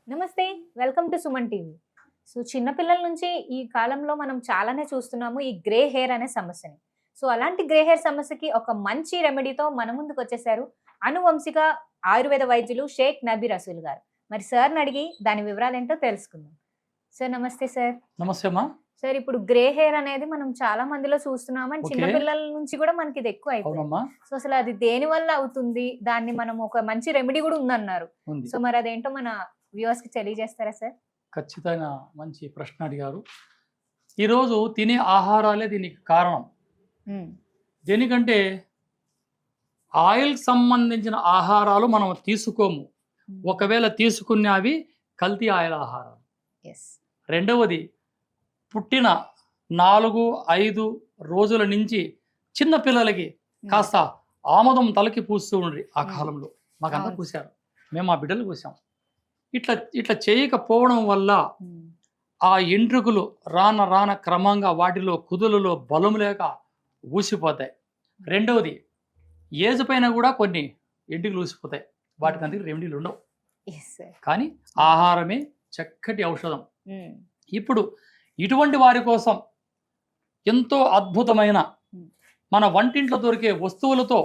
నమస్తే. Welcome to Suman TV. So చిన్నపిల్లల నుంచి ఈ కాలంలో మనం చాలానే చూస్తున్నాము ఈ గ్రే హెయిర్ అనే సమస్యని. సో అలాంటి గ్రే హెయిర్ సమస్యకి ఒక మంచి రెమెడీతో మన ముందుకు వచ్చేసారు అనువంశిక ఆయుర్వేద వైద్యులు షేక్ నబీ రసూల్ గారు. మరి సార్ని అడిగి దాని వివరాలు ఏంటో తెలుసుకుందాం. సార్ నమస్తే సార్. నమస్తే అమ్మా. సార్ ఇప్పుడు గ్రే హెయిర్ అనేది మనం చాలా మందిలో చూస్తున్నాం అండ్ చిన్నపిల్లల నుంచి కూడా మనకి ఇది ఎక్కువ అయిపోయింది. సో అసలు అది దేని వల్ల అవుతుంది, దాన్ని మనం ఒక మంచి రెమెడీ కూడా ఉందన్నారు. సో మరి అదేంటో మన వ్యూవర్స్ కి తెలియజేస్తారా సార్? ఖచ్చితంగా మంచి ప్రశ్న అడిగారు. ఈరోజు తినే ఆహారాలే దీనికి కారణం. దేనికంటే ఆయిల్ సంబంధించిన ఆహారాలు మనం తీసుకోము. ఒకవేళ తీసుకున్నవి కల్తీ ఆయిల్ ఆహారాలు. రెండవది పుట్టిన 4-5 రోజుల నుంచి చిన్న పిల్లలకి కాస్త ఆమదం తలకి పూస్తూ ఉండ్రి. ఆ కాలంలో మాకంతా పూసారు, మేము మా బిడ్డలు పూసాం. ఇట్లా చేయకపోవడం వల్ల ఆ ఎంట్రుకలు రాన క్రమంగా వాటిలో కుదులలో బలం లేక ఊసిపోతాయి. రెండవది ఏజ్ పైన కూడా కొన్ని ఎంట్రుకలు ఊసిపోతాయి. వాటికి అందుకు రెమెడీలు ఉండవు, కానీ ఆహారమే చక్కటి ఔషధం. ఇప్పుడు ఇటువంటి వారి కోసం ఎంతో అద్భుతమైన మన వంటింట్లో దొరికే వస్తువులతో,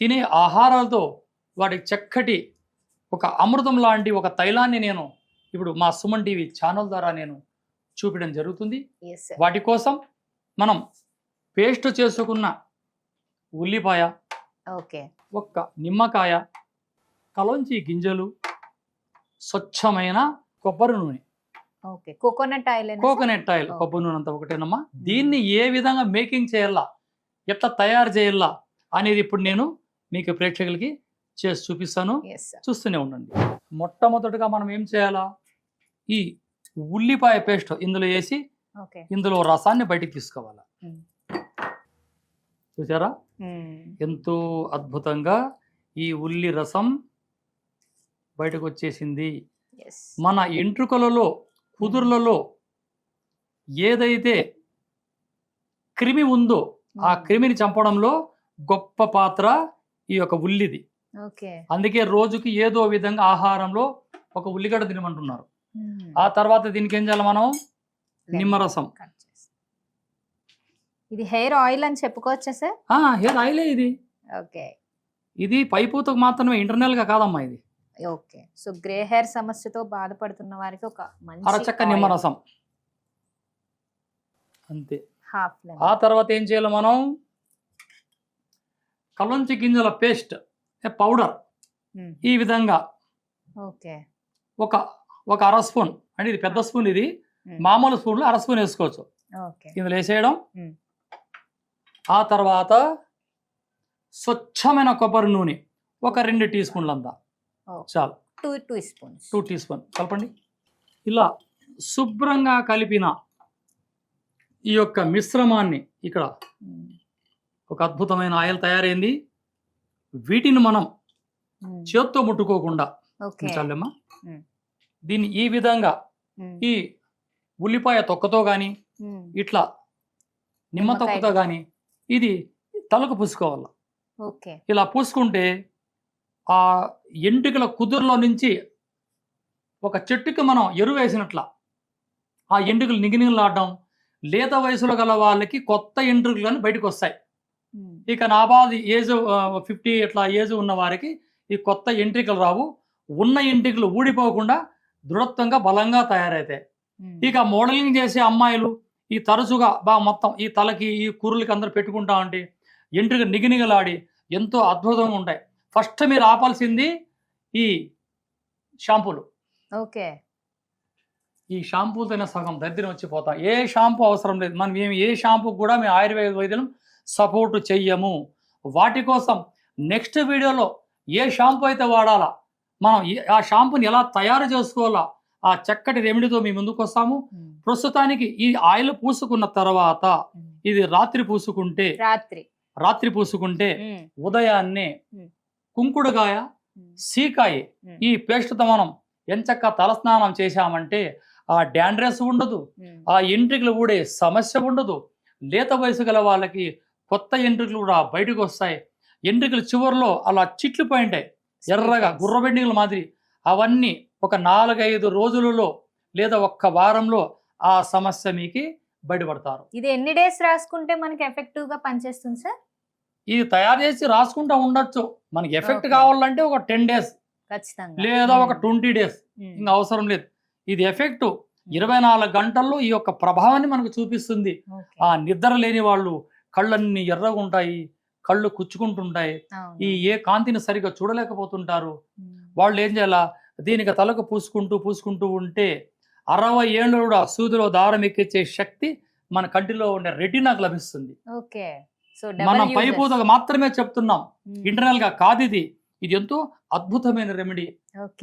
తినే ఆహారాలతో వాటికి చక్కటి ఒక అమృతం లాంటి ఒక తైలాన్ని నేను ఇప్పుడు మా సుమన్ టీవీ ఛానల్ ద్వారా నేను చూపించడం జరుగుతుంది. వాటి కోసం మనం పేస్ట్ చేసుకున్న ఉల్లిపాయ, ఒక్క నిమ్మకాయ, కలోంచి గింజలు, స్వచ్ఛమైన కొబ్బరి నూనె, కోకోనట్ ఆయిల్, కొబ్బరి నూనె అంతా ఒకటేనమ్మా. దీన్ని ఏ విధంగా మేకింగ్ చేయాలా, ఎట్లా తయారు చేయాలా అనేది ఇప్పుడు నేను మీకు ప్రేక్షకులకి చేసి చూపిస్తాను, చూస్తూనే ఉండండి. మొట్టమొదటిగా మనం ఏం చేయాలా, ఈ ఉల్లిపాయ పేస్ట్ ఇందులో వేసి ఇందులో రసాన్ని బయటికి తీసుకోవాలా. చూసారా ఎంతో అద్భుతంగా ఈ ఉల్లి రసం బయటకు వచ్చేసింది. మన ఎంట్రుకలలో, కుదుర్లలో ఏదైతే క్రిమి ఉందో ఆ క్రిమిని చంపడంలో గొప్ప పాత్ర ఈ యొక్క ఉల్లిది. అందుకే రోజుకి ఏదో విధంగా ఆహారంలో ఒక ఉల్లిగడ్డ తినమంటున్నారు. ఆ తర్వాత దీనికి ఏం చేయాలి మనం, నిమ్మరసం. ఇది హెయిర్ ఆయిల్ అని చెప్పుకోవచ్చా సార్? హెయిర్ ఆయిలే ఇది. ఇది పైపూతకు మాత్రమే, ఇంటర్నల్ గా కాదమ్మా ఇది. సో గ్రే హెయిర్ సమస్యతో బాధపడుతున్న వారికి ఒక అరచక్క నిమ్మరసం అంతే. ఆ తర్వాత ఏం చేయాలి మనం, కలోంచి గింజల పేస్ట్ పౌడర్ ఈ విధంగా ఒక అర స్పూన్, అంటే ఇది పెద్ద స్పూన్, ఇది మామూలు స్పూన్లో అర స్పూన్ వేసుకోవచ్చు. ఇందులో వేసేయడం. ఆ తర్వాత స్వచ్ఛమైన కొబ్బరి నూనె ఒక 2 టీ స్పూన్లు అంతా చాలు. 2 టీ స్పూన్ కలపండి. ఇలా శుభ్రంగా కలిపిన ఈ యొక్క మిశ్రమాన్ని ఇక్కడ ఒక అద్భుతమైన ఆయిల్ తయారైంది. వీటిని మనం చేత్తో ముట్టుకోకుండా చాలమ్మా, దీన్ని ఈ విధంగా ఈ ఉల్లిపాయ తొక్కతో కానీ ఇట్లా నిమ్మ తొక్కతో కానీ ఇది తలకు పూసుకోవాలి. ఇలా పూసుకుంటే ఆ ఎంట్రుకల కుదురులో నుంచి ఒక చెట్టుకి మనం ఎరువు వేసినట్ల ఆ ఎంట్రుకలు నిగినిగలాడడం, లేత వయసులో గల వాళ్ళకి కొత్త ఎంట్రుకలు కానీ బయటకు వస్తాయి. ఇక నాబాది ఏజ్ 50 ఇట్లా ఏజ్ ఉన్న వారికి ఈ కొత్త ఎంట్రికలు రావు. ఉన్న ఎంట్రికలు ఊడిపోకుండా దృఢత్వంగా బలంగా తయారవుతాయి. ఇక మోడలింగ్ చేసే అమ్మాయిలు ఈ తరచుగా బాగా మొత్తం ఈ తలకి ఈ కుర్రలకి అందరూ పెట్టుకుంటా ఉంటే ఎంట్రిక నిగినిగలాడి ఎంతో అద్భుతంగా ఉంటాయి. ఫస్ట్ మీరు ఆపాల్సింది ఈ షాంపూలు. ఈ షాంపూలతోనే సగం దరిద్రం వచ్చిపోతాం. ఏ షాంపూ అవసరం లేదు. మనం ఏ షాంపూ కూడా మేము ఆయుర్వేద వైద్యులం సపోర్ట్ చెయ్యము. వాటి కోసం నెక్స్ట్ వీడియోలో ఏ షాంపూ అయితే వాడాలా, మనం ఆ షాంపూని ఎలా తయారు చేసుకోవాలా, ఆ చక్కటి రెమెడీతో మీ ముందుకు వస్తాము. ప్రస్తుతానికి ఈ ఆయిల్ పూసుకున్న తర్వాత ఇది రాత్రి పూసుకుంటే ఉదయాన్నే కుంకుడుకాయ, సీకాయ ఈ పేస్ట్తో మనం ఎంచక్క తలస్నానం చేశామంటే ఆ డాండ్రస్ ఉండదు, ఆ ఎంట్రికలు ఊడే సమస్య ఉండదు. లేత వయసు గల వాళ్ళకి కొత్త ఎంట్రుకలు కూడా బయటకు వస్తాయి. ఎంట్రుకలు చివరిలో అలా చిట్లు పోయింటాయి, ఎర్రగా గుర్రబెండికల మాదిరి. అవన్నీ ఒక 4-5 రోజులలో లేదా ఒక్క వారంలో ఆ సమస్య మీకు బయటపడతారు. ఇది ఎన్ని డేస్ రాసుకుంటే మనకి ఎఫెక్టివ్ గా పనిచేస్తుంది సార్? ఇది తయారు చేసి రాసుకుంటా ఉండొచ్చు. మనకి ఎఫెక్ట్ Okay. కావాలంటే ఒక 10 డేస్ ఖచ్చితంగా లేదా ఒక 20 డేస్, ఇంకా అవసరం లేదు. ఇది ఎఫెక్ట్ 24 గంటల్లో ఈ యొక్క ప్రభావాన్ని మనకు చూపిస్తుంది. Okay. ఆ నిద్ర లేని వాళ్ళు కళ్ళన్నీ ఎర్రగా ఉంటాయి, కళ్ళు కుచ్చుకుంటుంటాయి, అవును. ఏ కాంతిని సరిగా చూడలేకపోతుంటారు. ఉమ్. వాళ్ళు ఏం చేయాలా, దీనికి తలకు పూసుకుంటూ ఉంటే 60 ఏళ్ళు కూడా సూదిలో దారం ఎక్కించే శక్తి మన కంటిలో ఉండే రెటీనాకు లభిస్తుంది. ఓకే. సో మనం పైపూతగా మాత్రమే చెప్తున్నాం, ఇంటర్నల్ గా కాదు. ఇది ఎంతో అద్భుతమైన రెమెడీ.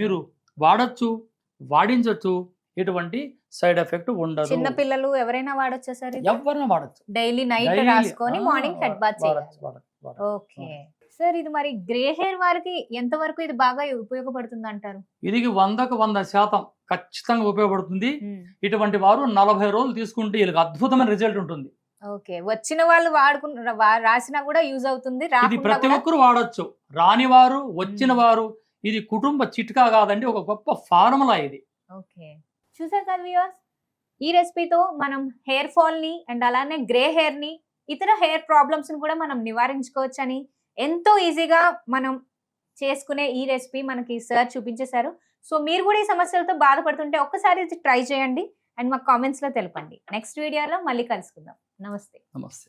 మీరు వాడచ్చు, వాడించవచ్చు, ఎటువంటి సైడ్ ఎఫెక్ట్ ఉండదు. చిన్న పిల్లలు ఎవరైనా వాడొచ్చా సార్? ఎవరైనా వాడచ్చు. డైలీ నైట్ రాసుకొని మార్నింగ్ హెడ్ బాత్ చేయాలి. ఓకే సార్, ఇది మరి గ్రే హెయిర్ వారికి ఎంత వరకు ఇది బాగా ఉపయోగపడుతుంది అంటారు? ఇది 100% ఖచ్చితంగా ఉపయోగపడుతుంది. ఇటువంటి వారు 40 రోజులు తీసుకుంటే వీళ్ళకి అద్భుతమైన రిజల్ట్ ఉంటుంది. ఓకే, వచ్చిన వాళ్ళు రాసినా కూడా యూజ్ అవుతుంది. ఇది ప్రతి ఒక్కరు వాడచ్చు, రాని వారు, వచ్చిన వారు. ఇది కుటుంబ చిట్కా కాదండి, ఒక గొప్ప ఫార్ములా ఇది. ఓకే, చూసారు కదా వ్యూవర్స్, ఈ రెసిపీతో మనం హెయిర్ ఫాల్ ని అండ్ అలానే గ్రే హెయిర్ ని, ఇతర హెయిర్ ప్రాబ్లమ్స్ ని కూడా మనం నివారించుకోవచ్చు అని ఎంతో ఈజీగా మనం చేసుకునే ఈ రెసిపీ మనకి సార్ చూపించేశారు. సో మీరు కూడా ఈ సమస్యలతో బాధపడుతుంటే ఒక్కసారి ట్రై చేయండి అండ్ మాకు కామెంట్స్ లో తెలపండి. నెక్స్ట్ వీడియోలో మళ్ళీ కలుసుకుందాం. నమస్తే. నమస్తే.